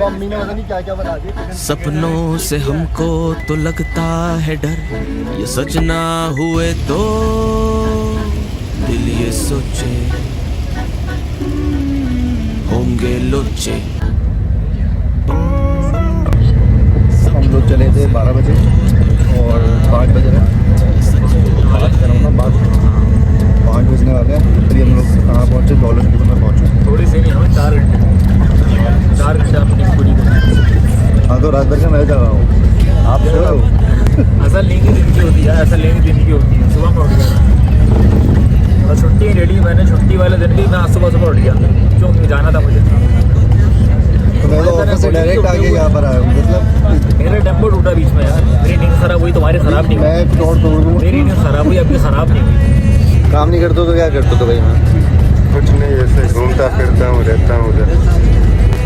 Mummy ने पता नहीं क्या क्या बना दिया। सपनों से हमको तो लगता है डर, ये सच ना हुए तो दिल ये सोचे होंगे लोचे। हम लोग चले थे 12 बजे और 5 बजे बात कर रहा हूँ ना, बात 5 बजने वाले हैं। फिर हम लोग कहाँ पहुँचे, डॉलर की में पहुँचे। थोड़ी सी नहीं हमें 4 घंटे आपने पूरी कर। हाँ तो रात भर का मैं जा रहा हूँ, आप सो रहे हो। असल नींद दिन की होती है, असल नींद दिन की होती है। सुबह में उठ गया और छुट्टी रेडी, मैंने छुट्टी वाले दिन भी मैं आज सुबह उठ गया क्योंकि जाना था मुझे। तो मैं तो ऑफिस से डायरेक्ट आके यहाँ पर आया हूँ। मतलब मेरा टेम्पो टूटा बीच में यार, मेरी नींद खराब हुई, तुम्हारी खराब नहीं हुई। मैं तोड़ दूँ, मेरी नींद खराब हुई, आपकी खराब नहीं हुई। काम नहीं करते तो क्या करते तो भाई। मैं कुछ नहीं, ऐसे घूमता फिरता हूँ, रहता हूँ उधर।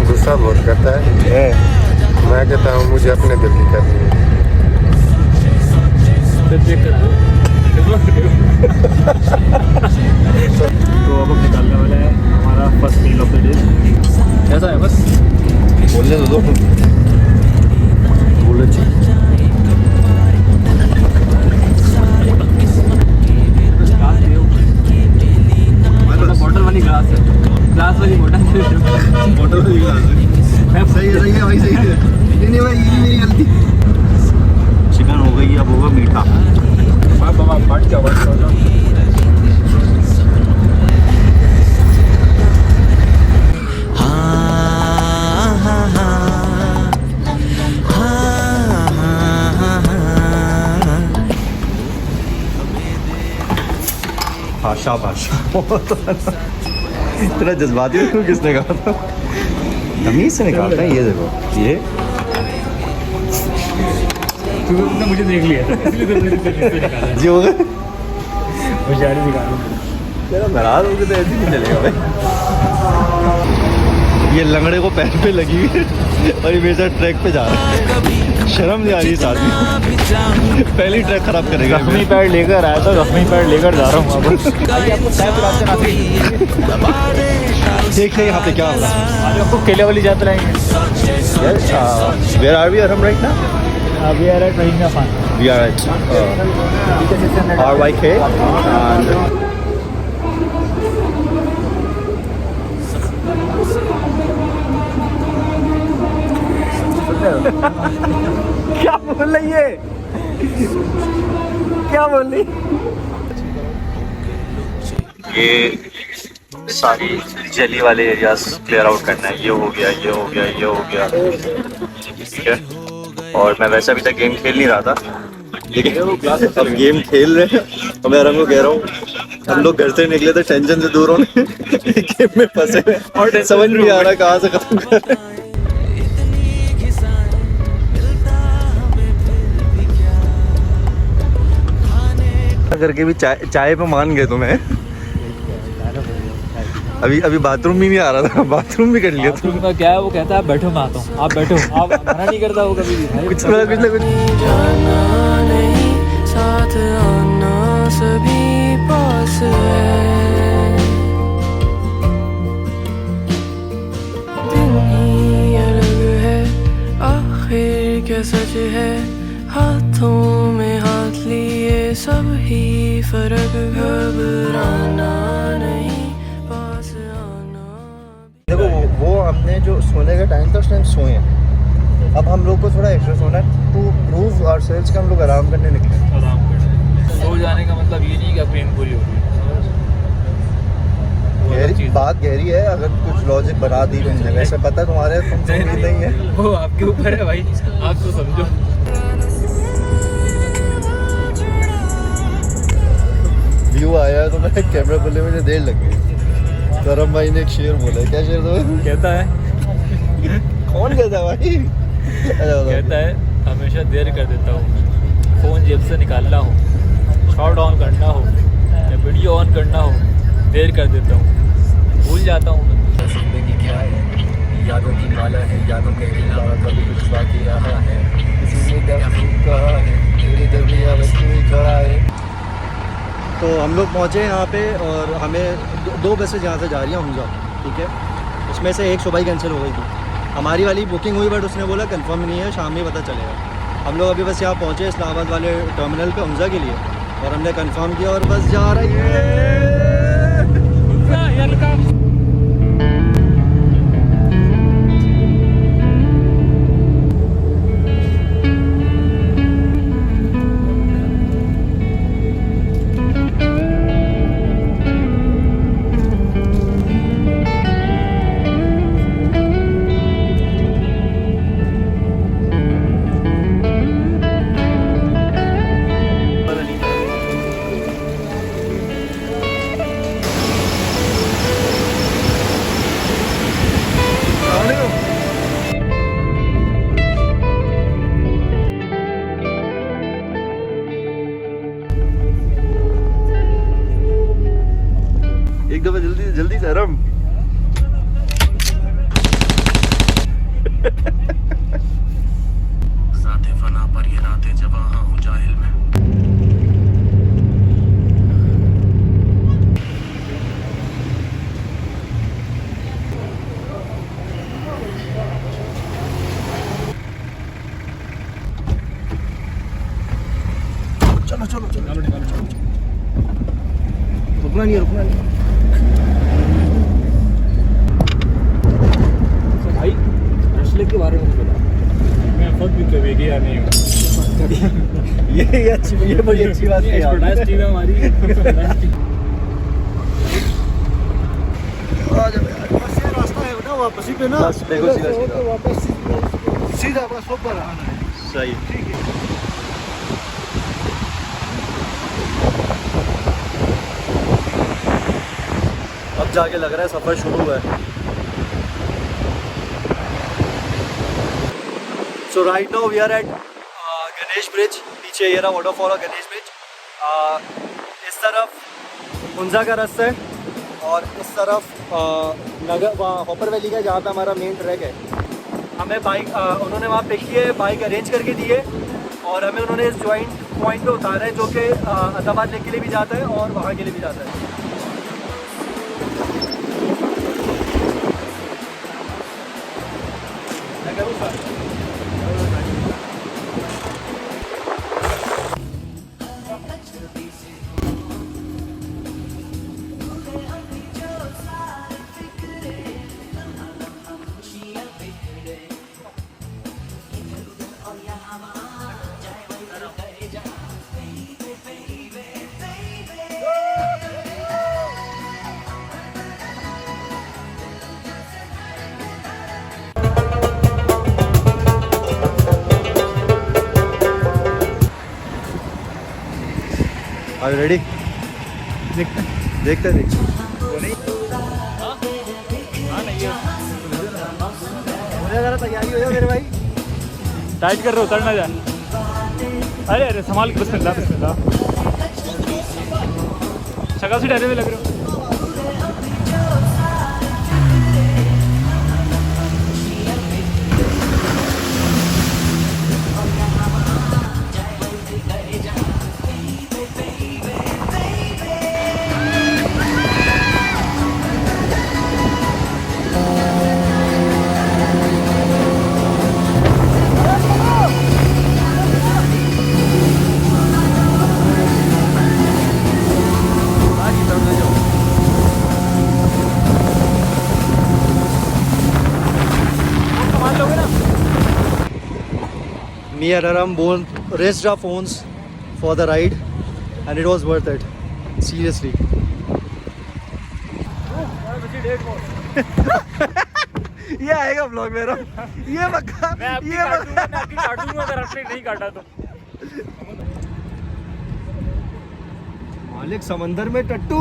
गुस्सा बहुत करता है। मैं कहता हूँ मुझे अपने दिल की करनी है। तो अब हम निकालने वाले हैं हमारा first meal of the day. ऐसा है बस बोलने दो बोले बॉटल वाली ग्लास है, ग्लास वाली बॉटल वाली ग्लास है। सही है भाई, सही है। नहीं भाई, ये मेरी गलती। चिकन हो गई, अब होगा मीठा। बाबा बाट क्या बात कर रहा हूँ। शाबाश। इतना जज्बाती क्यों किसने कहा था? तमीज से निकालता है। ये देखो, ये तूने मुझे देख लिया इसलिए तो मैंने निकाला जी हो गए। होशियारी निकालूं। तेरा नाराज हो गया तो ऐसे नहीं चलेगा भाई। ये लंगड़े को पैर पे लगी हुई है और ये मेरे साथ ट्रैक पे जा रहा है। शर्म नहीं आ रही इस आदमी। पहली ट्रैक खराब करेगा। जख्मी पैर लेकर आया था, जख्मी पैर लेकर जा रहा हूँ। देखते हैं यहाँ पे क्या होगा। आज आपको केले वाली यात्रा आएंगे। वेयर आर वी हम right now? We are at Rahina Khan. We are at RYK and क्या बोल रही है? क्या बोल रही? ये सारी जेली वाले एरियाज क्लियर आउट करना है। ये हो गया, ये हो गया, ये हो गया, ठीक है। और मैं वैसे अभी तक गेम खेल नहीं रहा था, लेकिन अब गेम खेल रहे हैं। तो मैं रंगो कह रहा हूँ, हम लोग घर से निकले थे टेंशन से दूर होने, गेम में फंसे हुए और समझ नहीं आ रहा कहाँ से खत्म कर रहे हैं। करके भी चाय पे मान गए तुम्हें। अभी बाथरूम भी नहीं आ रहा था, बाथरूम भी कर लिया बाथरूम का क्या है, वो कहता है बैठो मैं आता हूँ, आप बैठो। आप मना नहीं करता वो कभी भी। कुछ ना कुछ जाना नहीं, साथ आना सभी पास है। दिन ही अलग है, आखिर क्या सच है। हाथों में हाथ लिए सब ही फर्क, घबराना नहीं, पास आना। देखो वो हमने जो सोने का टाइम था उस टाइम सोए हैं। अब हम लोग को थोड़ा एक्स्ट्रा सोना है टू प्रूव आवरसेल्व्स कि हम लोग आराम करने निकले। आराम कर सो जाने का मतलब ये नहीं कि अपनी नींद पूरी होगी। बात गहरी है। अगर कुछ लॉजिक बना दी तुमने, वैसे पता तुम्हारे तुम नहीं है, वो आपके ऊपर है भाई, आप तो समझो। व्यू आया है तो मैं कैमरा खोलने में देर लग गई। करम भाई ने एक शेर बोला है। क्या शेर था? कहता है कौन कहता है भाई? कहता है हमेशा देर कर देता हूँ, फ़ोन जेब से निकालना हो, शॉट ऑन करना हो या वीडियो ऑन करना हो, देर कर देता हूँ, भूल जाता हूँ। जिंदगी क्या है, यादों की माला है, यादों के अलावा कभी कुछ बाकी रहा है, किसी ने दर्द कहा है, मेरी दबिया में तू ही खड़ा है। तो हम लोग पहुँचे यहाँ पे और हमें दो बसेज यहाँ से जा रही हैं हुंजा, ठीक है। उसमें से एक सुबह ही कैंसिल हो गई थी हमारी वाली बुकिंग हुई बट उसने बोला कंफर्म नहीं है, शाम में पता चलेगा। हम लोग अभी बस यहाँ पहुँचे इस्लामाबाद वाले टर्मिनल पे हमजा के लिए, और हमने कंफर्म किया और बस जा रही है। एक दफा जल्दी जल्दी से आराम। ज़ाते फना पर ये रातें जब वहाँ हूँ जाहिल में। चलो चलो चलो रुकना नहीं है, रुकना नहीं। भाई रेस्लिंग के बारे में बोला, मैं खुद भी कभी गया नहीं हूँ। ये बड़ी अच्छी बात है यार। एक्सपर्टाइज टीम है हमारी। बस ये रास्ता है ना वापसी पे ना, बस देखो सीधा सीधा वापस सीधा बस ऊपर आना है। सही ठीक है। अब जाके लग रहा है सफ़र शुरू हुआ है। So right now we are at Ganesh bridge. पीछे ये रहा वाटरफॉल और गणेश ब्रिज। इस तरफ हुंजा का रास्ता है और इस तरफ नगर हॉपर वैली का, जहाँ पे हमारा मेन ट्रैक है। हमें बाइक उन्होंने वहाँ पिक किए, बाइक अरेंज करके दिए और हमें उन्होंने इस जॉइंट पॉइंट पे उतारा है, जो कि अहमदाबाद लेक के लिए भी जाता है और वहाँ के लिए भी जाता है। Are you ready? देखते हैं। ज़रा तैयारी हो जाओ मेरे भाई। टाइट कर रहे हो, उतरना जा। अरे अरे संभाल के, बिस्मिल्लाह बिस्मिल्लाह। शक्ल से डरे हुए लग रहे हो। Me and Aram both raised our phones for the ride and it was worth it. Seriously. ये आएगा ब्लॉग मेरा। ये मक्का मैं आपकी काटूंगा अगर आपने नहीं काटा तो। मालिक समंदर में टट्टू।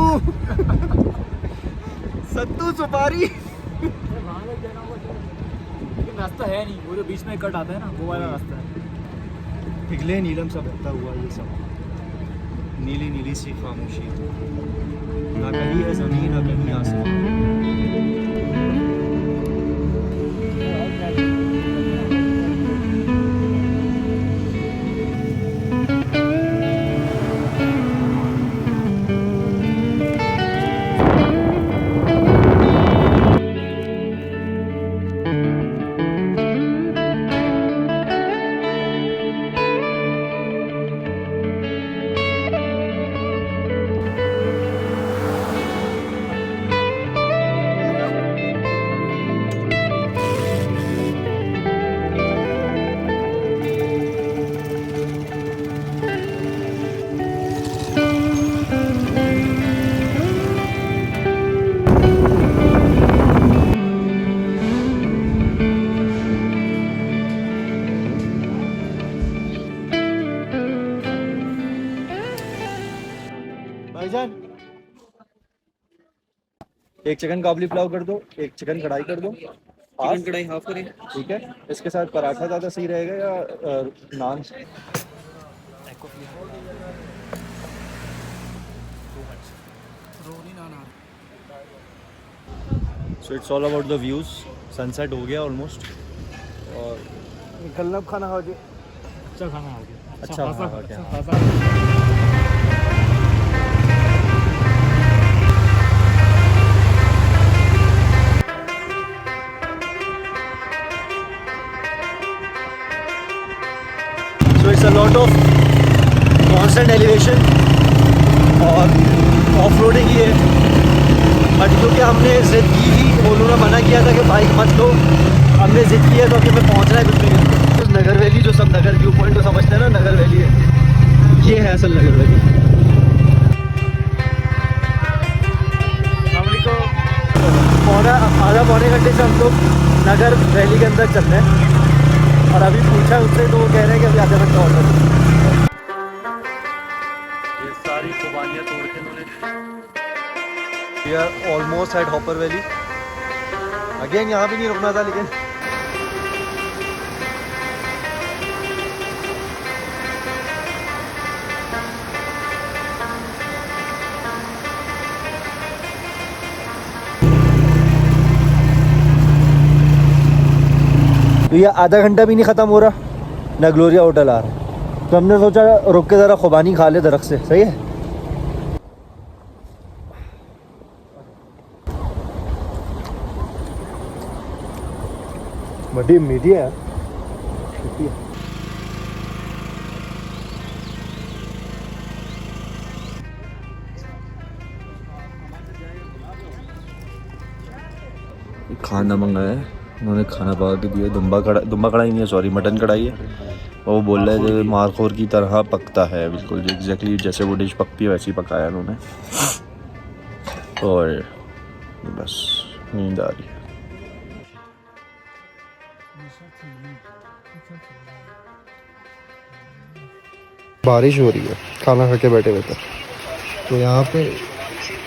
सत्तू सुपारी। रास्ता है नहीं, वो जो बीच में कट आता है ना, वो वाला रास्ता है। पिघले नीलम सा बहता हुआ ये सब, नीली नीली सी खामोशी, ना कहीं है ज़मीन ना कहीं आसमान। एक चिकन काबली पुलाव कर दो, एक चिकन कढ़ाई कर दो। चिकन कढ़ाई हाफ करें, ठीक है। इसके साथ पराठा ज़्यादा सही रहेगा या नान? So it's all about the views. Sunset हो गया ऑलमोस्ट और निकलना खाना खा के। अच्छा खाना आ गया, अच्छा खासा खाना क्या? खासा। So it's a lot of constant elevation और ऑफ रोडिंग ही है। बट क्योंकि हमने ज़िद की थी, बोलूँ ना मना किया था कि बाइक मत लो, हमने ज़िद किया तो अभी हमें पहुँचना है कुछ नहीं। उस नगर वैली जो सब नगर व्यू पॉइंट को समझते हैं ना, नगर वैली है, ये है असल नगर वैली। आधा पौने घंटे से हम लोग नगर वैली के अंदर चल रहे हैं और अभी पूछा उससे तो वो कह रहे हैं कि अभी आधा घंटा और लगेगा। ये सारी खुबानियाँ तोड़ के उन्होंने। We are almost at Hopper valley. Again यहाँ भी नहीं रुकना था लेकिन तो ये आधा घंटा भी नहीं ख़त्म हो रहा ना, ग्लोरिया होटल आ रहा है। तो हमने सोचा रुक के ज़रा खुबानी खा ले दरख्त से, सही है। बड़ी मीठी है। खाना मंगाया है उन्होंने, खाना पका के दिया। दुम्बा कढ़ाई नहीं है, सॉरी मटन कढ़ाई है। और वो बोल रहे थे मारखोर की तरह पकता है, बिल्कुल एग्जैक्टली जैसे वो डिश पकती है वैसे ही पकाया उन्होंने। और बस नींद आ रही है। बारिश हो रही है, खाना खा के बैठे हुए थे तो यहाँ पे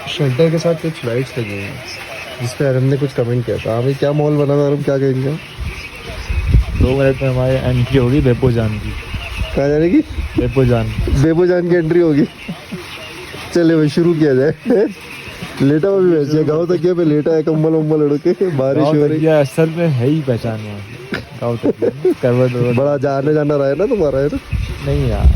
शेल्टर के साथ कुछ लाइट्स लगी हुई हैं जिस पे अरम ने कुछ कमेंट किया था। हमें क्या माहौल बना था अरम, क्या कहेंगे? 2 मिनट में हमारी एंट्री होगी बेपो जान की। कहाँ जाने की? बेपो जान की एंट्री होगी। चले भाई शुरू किया जाए। लेटा हुआ भी वैसे गाँव तक पे लेटा है, कम्बल उम्बल उड़ के, बारिश हो रही है। असल में है ही पहचान गाँव तक। बड़ा जाने जाना रहा है ना तुम्हारा, है ना? नहीं यार,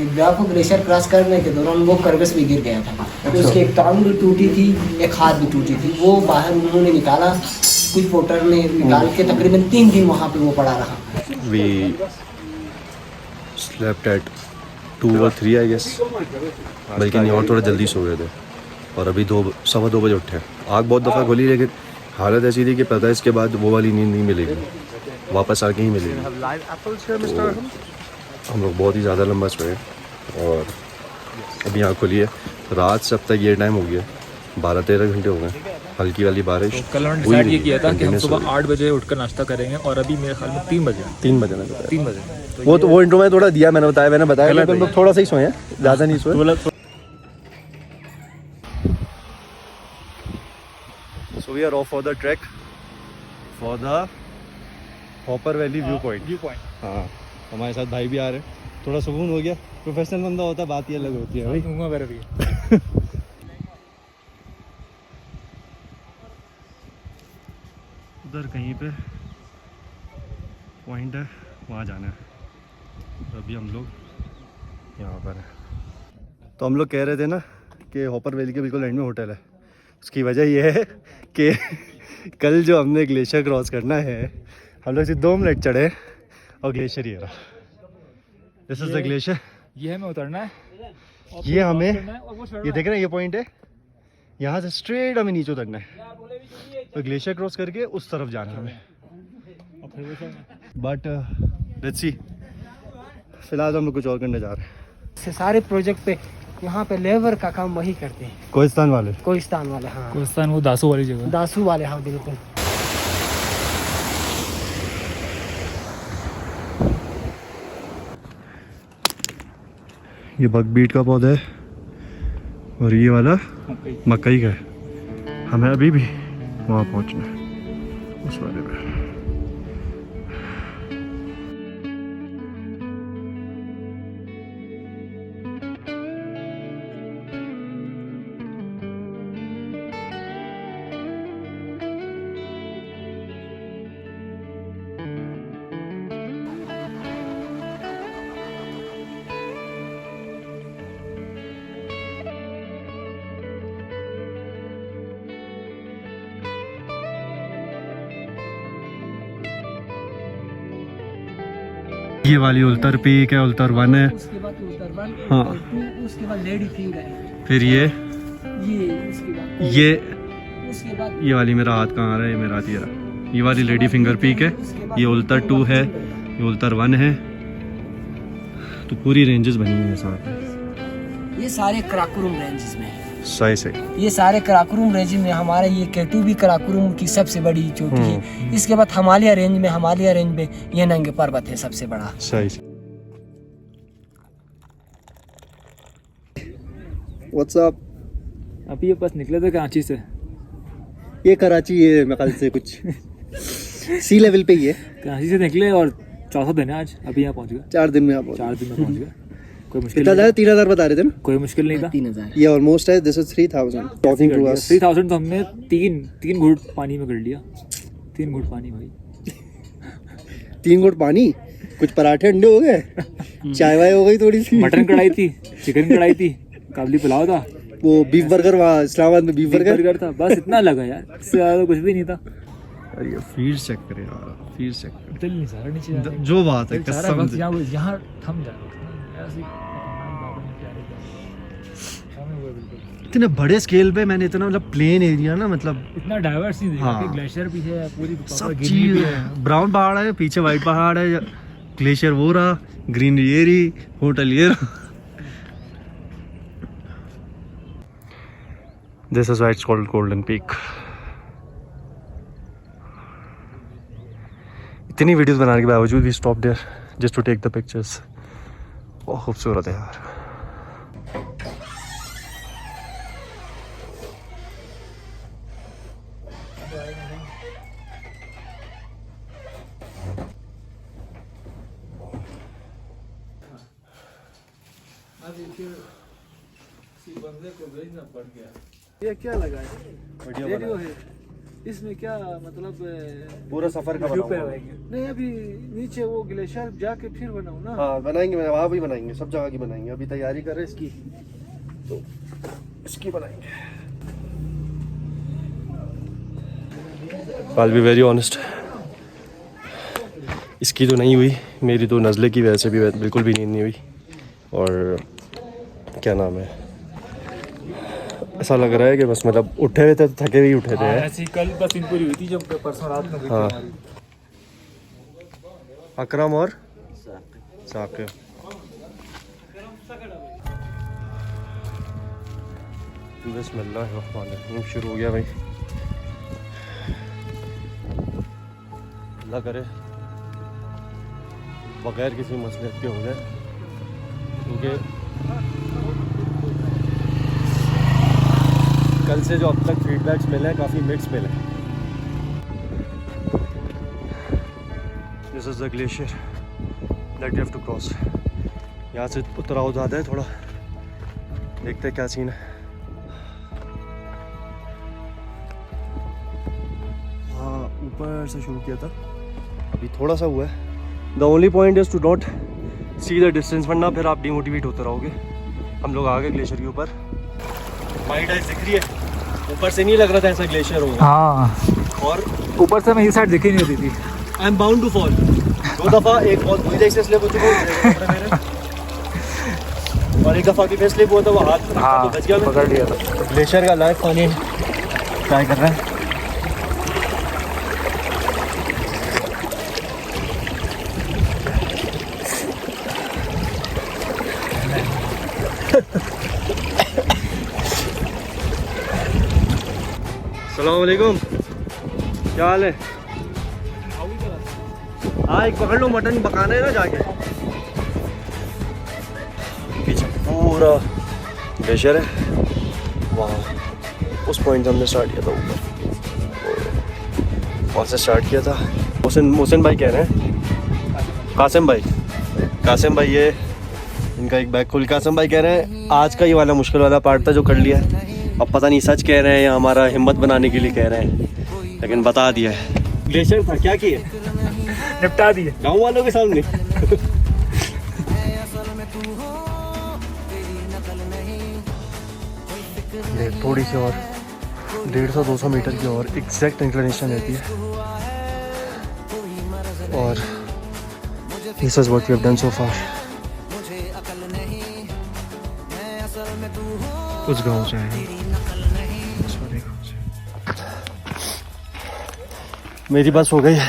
ब्याह को ग्लेशियर क्रॉस करने के दौरान वो करगस भी गिर गया था। तो उसकी एक टांग भी टूटी थी, एक हाथ भी टूटी थी। वो बाहर उन्होंने निकाला, कुछ पोर्टर ने निकाल के तकरीबन 3 दिन वहाँ पे वो पड़ा रहा। We slept at 2 or 3 I guess, बल्कि नहीं और थोड़ा जल्दी सो गए थे। और अभी 2-2:15 बजे उठे। आँख बहुत दफ़ा खुली लेकिन हालत ऐसी थी कि पता है इसके बाद वो वाली नींद नहीं मिलेगी, वापस आके ही मिलेगी। हम लोग बहुत ही ज़्यादा लंबा सोए और अभी आँख खुली है। रात से अब तक ये टाइम हो गया 12-13 घंटे हो गए। हल्की वाली बारिश। कल हमने डिसाइड ये किया था कि हम सुबह 8 बजे उठकर नाश्ता करेंगे और अभी मेरे ख्याल में 3 बजे 3 बजे मैंने बताया। 3 बजे वो इंट्रो में थोड़ा दिया, मैंने बताया कि हम लोग थोड़ा सा ही सोए हैं, ज़्यादा नहीं सोए। So we are off for the trek for the Hopper Valley view point. हाँ, हमारे साथ भाई भी आ रहे हैं, थोड़ा सुकून हो गया। प्रोफेशनल बंदा होता बात ही अलग होती है भाई। उधर कहीं पे पॉइंट है, वहाँ जाना है। अभी हम लोग यहाँ पर हैं। तो हम लोग कह रहे थे ना कि हॉपर वैली के बिल्कुल एंड में होटल है। उसकी वजह यह है कि कल जो हमने ग्लेशियर क्रॉस करना है, हम लोग सिर्फ 2 मिनट चढ़े और ग्लेशियर ये रहा। This is the glacier. ये हमें उतरना है, ये हमें, ये देख रहे हैं, ये पॉइंट है, यहाँ से स्ट्रेट हमें नीचे उतरना है। तो ग्लेशियर क्रॉस करके उस तरफ जाना है हमें। बट लेट्स सी, फिलहाल हम लोग कुछ और करने जा रहे हैं। सारे प्रोजेक्ट पे यहाँ पे लेबर का काम वही करते हैं, कोहिस्तान वाले। कोहिस्तान वाले। हाँ, कोहिस्तान वो दासू वाली जगह, दासू वाले। हाँ बिल्कुल। ये बकबीट का पौधा है और ये वाला मकई का है। हमें अभी भी वहाँ पहुँचना है उस वाले में। ये वाली उल्तर पीक है, उल्तर 1 है। उसके बाद उल्तर 1 हाँ। 2, उसके बाद लेडी फिंगर है, फिर ये उसके बाद ये उसके बाद ये वाली मेरा हाथ कहाँ आ रहा है, ये मेरा हाथ ये रहा। ये वाली लेडी फिंगर पीक है, ये उल्तर 2 है, ये उल्तर 1 है। तो पूरी रेंजेस बनी हुई है साथ में। ये सारे कराकोरम रेंजेस में है। सही सही। ये सारे कराकोरम रेंज में हमारा ये K2 भी कराकोरम की सबसे बड़ी चोटी है। इसके बाद हिमालय रेंज में ये नंगे पर्वत है सबसे बड़ा। सही। What's up? अभी ये बस निकले थे कराची से। ये कराची है मेरे ख्याल से कुछ सी लेवल पे ही है। कराची से निकले और चौथा दिन है आज, अभी यहाँ पहुँच गए। 4 दिन में आप 4 दिन में पहुँच गए। कोई मुश्किल कितना था? 3000 बता रहे थे ना? कोई मुश्किल नहीं था। 3000 ये ऑलमोस्ट है। This is 3000 talking to us. 3000 तो हमने तीन घूट पानी में कर लिया। 3 घूट पानी भाई। 3 घूंट पानी, कुछ पराठे अंडे हो गए, चाय वाय हो गई थोड़ी सी, मटन कढ़ाई थी, चिकन कढ़ाई थी, काबली पुलाव था, वो बीफ बर्गर वहाँ इस्लामाबाद में बीफ बर्गर था। बस इतना लगा यार, इससे ज्यादा कुछ भी नहीं था। अरे ये फीड चेक करे यार, फीड चेक करे। दिल नहीं सारा नीचे जाने का। जो बात है सारा कसम वक्त से। यहाँ थम जा रहा है। ऐसे ही बाबा ने प्यारे थे। हमें वो बिल्कुल इतने बड़े स्केल पे मैंने इतना मतलब प्लेन एरिया ना, मतलब इतना डाइवर्स नहीं देखा हाँ। कि ग्लेशियर भी है, पूरी सब ग्रीनरी चीज भी है। ब्राउन पहाड़ है, पीछे वाइट पहाड़ है, ग्लेशियर वो रहा, ग्रीनरी ये रही, होटल ये रहा। This is why it's called Golden Peak. इतनी वीडियोस बनाने के बावजूद भी stop there just to take the pictures. बहुत खूबसूरत है यार। ये क्या लगा है? रेडियो है। इसमें क्या मतलब पूरा सफर का यूट्यूब पे बनाऊंगा। लगाएंगे? नहीं, अभी नीचे वो ग्लेशियर जाके फिर बनाऊं ना। हाँ बनाएंगे, मैं वहाँ भी बनाएंगे, सब जगह की बनाएंगे। अभी तैयारी कर रहे हैं इसकी, तो इसकी बनाएंगे। I'll be very honest, इसकी तो नहीं हुई, मेरी तो नज़ले की वजह से भी बिल्कुल भी नींद नहीं हुई। और क्या नाम है, ऐसा लग रहा है कि बस मतलब उठे हुए थे तो थके हुए ही उठे थे। ऐसी कल बस इन पूरी हुई थी जब परसों रात में हुई थी हाँ। हमारी। अकरम और साकिब। बिस्मिल्लाहिर्रहमानिर्रहीम। शुरू हो गया भाई। अल्लाह करे बगैर किसी मसलियत के हो जाए, क्योंकि कल से जो अब तक फीडबैक्स मिले हैं काफ़ी मिक्स मिले हैं। This is the glacier that you have to cross. यहाँ से उतराव ज़्यादा है थोड़ा, देखते हैं क्या सीन है। हाँ ऊपर से शुरू किया था, अभी थोड़ा सा हुआ है। The only point is to not see the distance, वरना फिर आप डिमोटिवेट होते रहोगे। हम लोग आ गए ग्लेशियर के ऊपर। वाइट आइज दिख रही है, ऊपर से नहीं लग रहा था ऐसा ग्लेशियर होगा। हाँ, और ऊपर से मैं ये साइड दिखी नहीं होती थी। I am bound to fall. 2 दफ़ा, एक बहुत बुरी तरह से स्लिप हो चुका हूँ मेरे, और एक दफ़ा की फिर स्लिप हुआ था, वो हाथ हाँ, बच गया, पकड़ लिया था। ग्लेशियर का लाइव पानी ट्राई कर रहे हैं। अस्सलाम वालेकुम, क्या हाल है? हाँ एक पकड़ लो, मटन पकाना है ना जाके। पीछे पूरा ग्लेशियर है, वाह उस पॉइंट से हमने स्टार्ट किया था ऊपर। वहाँ से स्टार्ट किया था। मोहसिन भाई कह रहे हैं, कासिम भाई ये इनका एक बैग खोल। कासिम भाई कह रहे हैं आज का ये वाला मुश्किल वाला पार्ट था जो कर लिया है। अब पता नहीं सच कह रहे हैं या हमारा हिम्मत बनाने के लिए कह रहे हैं, लेकिन बता दिया है। ग्लेशियर था, क्या किए? निपटा दिए गाँव वालों के सामने। थोड़ी सी और 150-200 मीटर की और एग्जैक्ट इंक्लिनेशन रहती है। और this is what we have done so far. उस गांव से आए। मेरी बस हो गई है।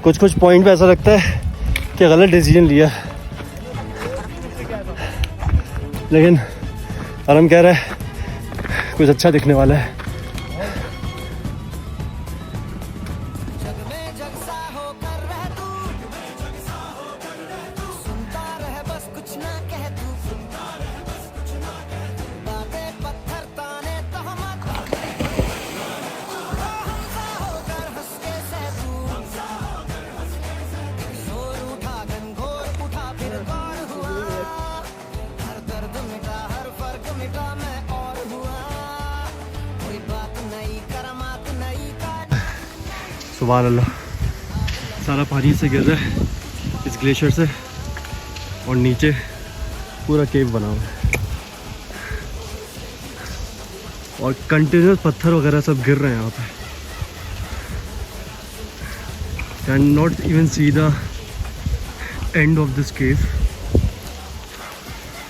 कुछ पॉइंट पे ऐसा लगता है कि गलत डिसीजन लिया, लेकिन आराम कह रहा है कुछ अच्छा दिखने वाला है। सुभान अल्लाह, सारा पानी से गिर रहा है इस ग्लेशियर से, और नीचे पूरा केव बना हुआ है और कंटिन्यूस पत्थर वगैरह सब गिर रहे हैं यहाँ पे। Can not even see the end of this केव,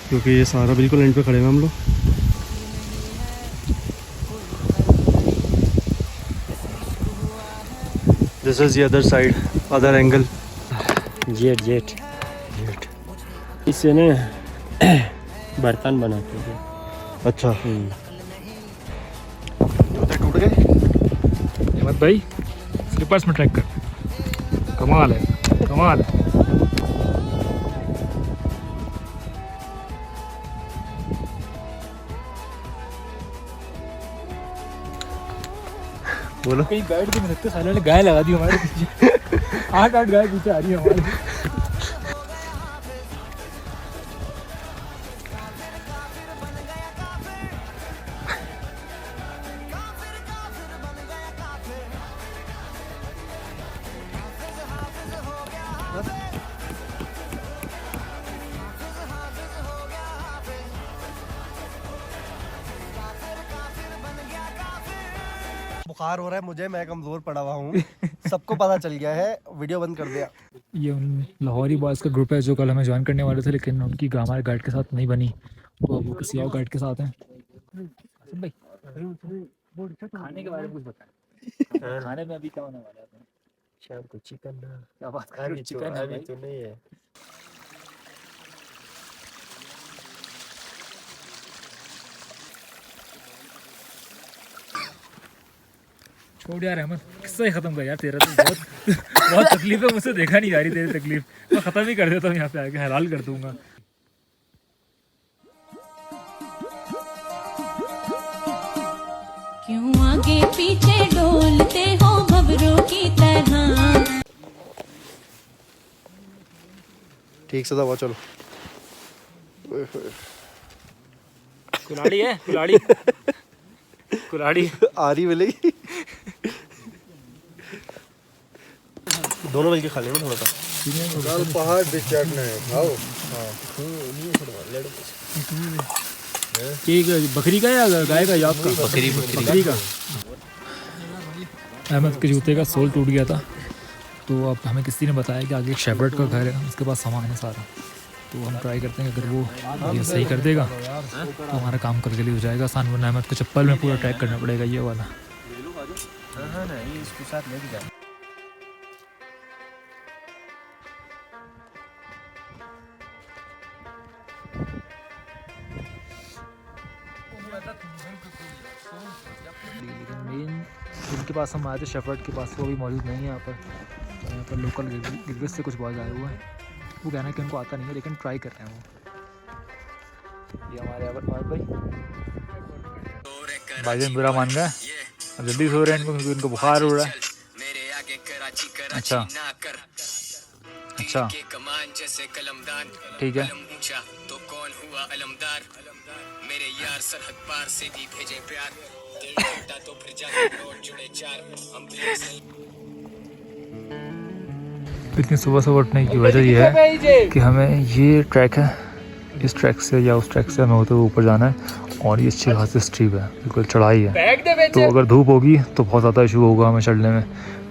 क्योंकि ये सारा बिल्कुल एंड पे खड़े हैं हम लोग। This is the other side, other angle. Jet इससे ना बर्तन बनाते हैं। अच्छा, जूते टूट गए। अहमद भाई स्लीपर्स में ट्रैक कर, कमाल है। बोलो। कहीं बैठ के नहीं सकते, साले ने गाय लगा दी हमारे पीछे। 8 गाय पीछे आ रही है हमारे। बुखार हो रहा है मुझे, मैं कमजोर पड़ा हुआ हूँ। सबको पता चल गया है, वीडियो बंद कर दिया। ये उन लाहौरी बॉयज़ का ग्रुप है जो कल हमें ज्वाइन करने वाले थे, लेकिन उनकी हमारे गाइड के साथ नहीं बनी, वो किसी और गाइड के साथ हैं। भाई खाने के बारे में कुछ बताएं। खाने में अभी क्या होने वाला है? शाम को चिकन ना, क्या बात कर रहे हो? चिकन है अभी भाई। तो नहीं है। छोड़ यार अहमद, किस्सा ही खत्म कर यार तेरा तो। बहुत तकलीफ है, मुझसे देखा नहीं जा रही तेरी तकलीफ। मैं खत्म ही कर देता हूँ यहाँ पे आके, हलाल कर दूंगा। क्यों आगे पीछे डोलते हो भंवरों की तरह। ठीक से दबा, चलो। कुल्हाड़ी है, कुल्हाड़ी कुल्हाड़ी आ रही मिलेगी। दोनों मिलके खा लेंगे थोड़ा सा। पहाड़ पे चढ़ना है, खाओ। बकरी का या गाय का या आपका? बकरी का। अहमद के जूते का सोल टूट गया था, तो अब हमें किसी ने बताया कि आगे एक शेफर्ड का घर है, उसके पास सामान है सारा, तो हम ट्राई करते हैं अगर वो ये सही कर देगा तो हमारा काम कल के लिए हो जाएगा आसान, वरना अहमद को चप्पल में पूरा ट्रैक करना पड़ेगा ये वाला। इसके साथ लेके जाओ। लेकिन मेन जिनके पास हम आए थे शेफर्ड के पास, वो भी मौजूद नहीं है यहाँ पर। तो यहाँ पर लोकल गिलगित से कुछ बॉयज़ आए हुए हैं, वो कहना है कि उनको आता नहीं है, लेकिन ट्राई कर रहे हैं वो। ये हमारे भाईजान बुरा मान गए, अब जल्दी सो रहे हैं क्योंकि इनको बुखार हो रहा है। अच्छा अच्छा ठीक है। इतनी सुबह सुबह उठने की वजह यह है कि हमें ये ट्रैक है, इस ट्रैक से या उस ट्रैक से हमें होते हुए ऊपर जाना है और ये अच्छी खासी स्टीप है, बिल्कुल चढ़ाई है। तो अगर धूप होगी तो बहुत ज़्यादा इशू होगा हमें चढ़ने में,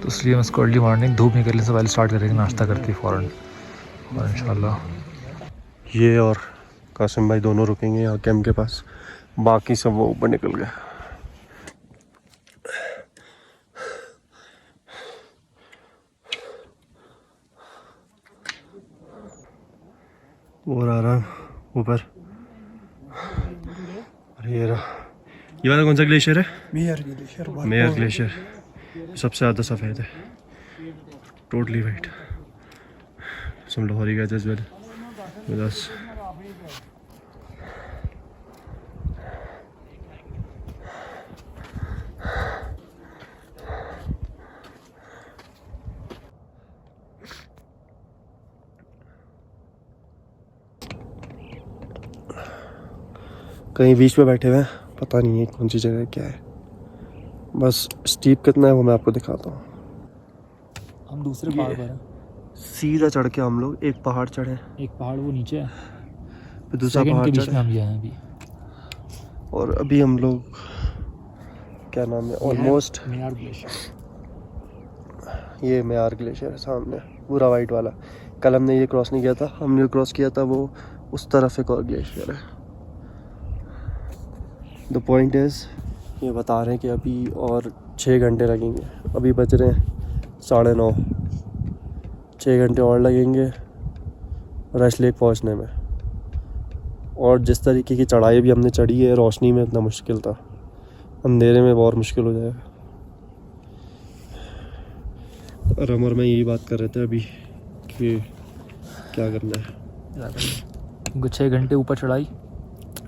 तो इसलिए हम इसको अर्ली मॉर्निंग धूप निकलने से पहले स्टार्ट करेंगे, नाश्ता करके फ़ौरन, और इंशाल्लाह। ये और कासिम भाई दोनों रुकेंगे यहाँ कैंप के पास, बाकी सब वो ऊपर निकल गए। और आ रहा ऊपर, अरे ये रहा। ये वाला कौन सा ग्लेशियर है? Mayor glacier. सबसे ज़्यादा सफ़ेद है, totally white. some Lahori guys as well with us. कहीं बीच पे बैठे हुए हैं, पता नहीं है कौन सी जगह क्या है, बस स्टीप कितना है वो मैं आपको दिखाता हूँ। हम दूसरे पहाड़ पर हैं, सीधा चढ़ के हम लोग एक पहाड़ चढ़े, एक पहाड़ वो नीचे है, फिर दूसरा पहाड़ के बीच चढ़े, में हम ये हैं अभी। और अभी हम लोग क्या नाम है, ऑलमोस्ट मेयार ग्लेशियर, ये मेयार ग्लेशियर है सामने, पूरा वाइट वाला। कल हमने ये क्रॉस नहीं किया था, हमने क्रॉस किया था वो उस तरफ एक और ग्लेशियर है। द पॉइंट इज़, ये बता रहे हैं कि अभी और 6 घंटे लगेंगे, अभी बज रहे हैं 9:30, 6 घंटे और लगेंगे रश लेक पहुंचने में। और जिस तरीके की चढ़ाई भी हमने चढ़ी है, रोशनी में इतना मुश्किल था, अंधेरे में बहुत मुश्किल हो जाएगा। रम और मैं यही बात कर रहे थे अभी कि क्या करना है, क्योंकि 6 घंटे ऊपर चढ़ाई,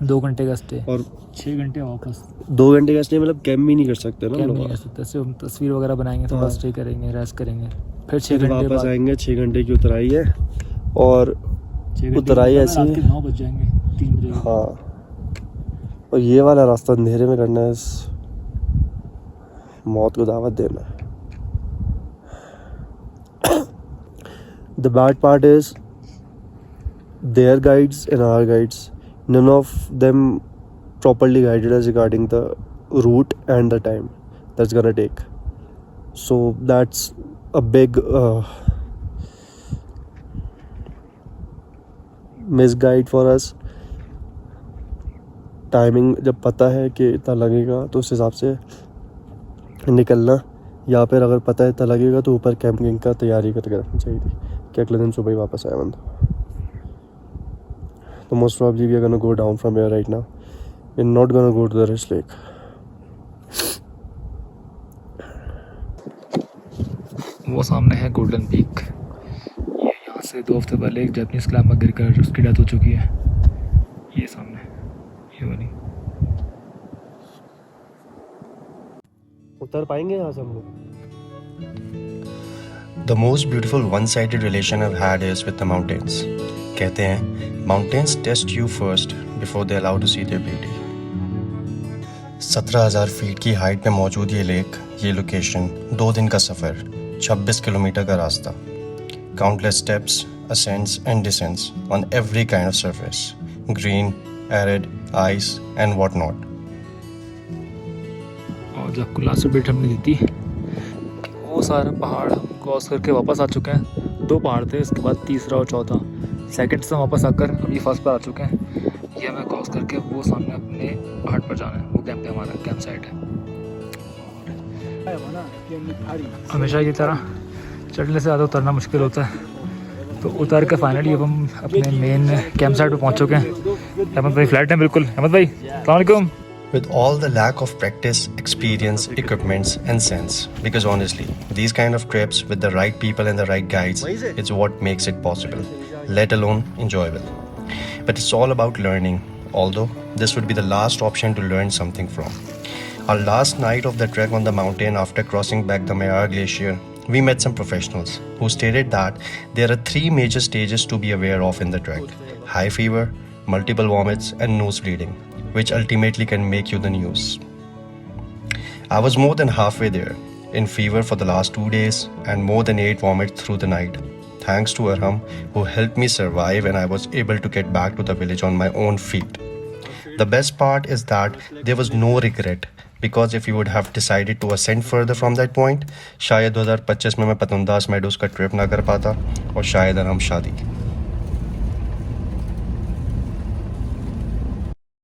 2 घंटे का स्टे और 6 घंटे वापस। 2 घंटे का स्टे मतलब कैंप भी नहीं कर सकते ना कैंप लोग, नहीं कर सकते, सिर्फ तस्वीर वगैरह बनाएंगे, थोड़ा हाँ। स्टे करेंगे, रेस्ट करेंगे, फिर 6 फिर घंटे वापस बाद आएंगे। 6 घंटे की उतराई है और 6 घंटे उतराई बाद ऐसी रात है। के 9 बज जाएंगे, 3 बजे। हाँ, और ये वाला रास्ता अंधेरे में करना है, इस मौत को दावत देना है। The bad part is their guides and our guides, none of them properly guided us regarding the route and the time that's gonna take. So that's a big misguide for us. Timing जब पता है कि इतना लगेगा तो उस हिसाब से निकलना, या फिर अगर पता है इतना लगेगा तो ऊपर कैंपिंग का तैयारी करके रखनी चाहिए थी कि अगले दिन सुबह ही वापस आया बंदा। तो most probably we are gonna go down from here right now, we are not gonna go to the Rush Lake. वो सामने है गोल्डन पीक, ये यहाँ से 2 हफ्ते पहले एक जापानीज क्लाइंबर गिर कर उसकी डेथ हो चुकी है। ये सामने ये वाली, उतर पाएंगे यहाँ से हम लोग? The most beautiful one-sided relation I've had is with the mountains. कहते हैं mountains test you first before they allow to see their beauty. 17,000 feet की हाइट पे मौजूद ये लेक, ये लोकेशन, 2 दिन का सफ़र, 26 किलोमीटर का रास्ता, countless steps, ascents and descents on every kind of surface, green, arid, ice and what not. और जब आपको लास्ट अपडेट हमने दी थी, वो सारा पहाड़ हम क्रॉस करके वापस आ चुके हैं। 2 पहाड़ थे, इसके बाद तीसरा और चौथा, सेकंड से वापस आकर अभी फर्स्ट पर आ चुके हैं। ये हमें क्रॉस करके वो सामने अपने पहाड़ पर जाना है, वो कैंप है, हमारा कैंप साइट है। हमेशा की तरह चढ़ने से ज़्यादा उतरना मुश्किल होता है, तो उतर के फाइनली अब हम अपने मेन कैंप साइट पर पहुँच चुके हैं। अहमद भाई फ्लैट है बिल्कुल। अहमद भाई अस्सलाम वालेकुम। With all the lack of practice, experience, equipments and sense, because honestly, these kind of trips with the right people and the right guides, it's what makes it possible, let alone enjoyable. But it's all about learning, although this would be the last option to learn something from. Our last night of the trek on the mountain after crossing back the Mayar Glacier, we met some professionals who stated that there are 3 major stages to be aware of in the trek: high fever, multiple vomits, and nose bleeding, which ultimately can make you the news. I was more than halfway there, in fever for the last 2 days and more than 8 vomits through the night. Thanks to Arham, who helped me survive, and I was able to get back to the village on my own feet. The best part is that there was no regret, because if you would have decided to ascend further from that point, शायद 2025 में मैं पतंगदास meadows का trip ना कर पाता और शायद आराम शादी.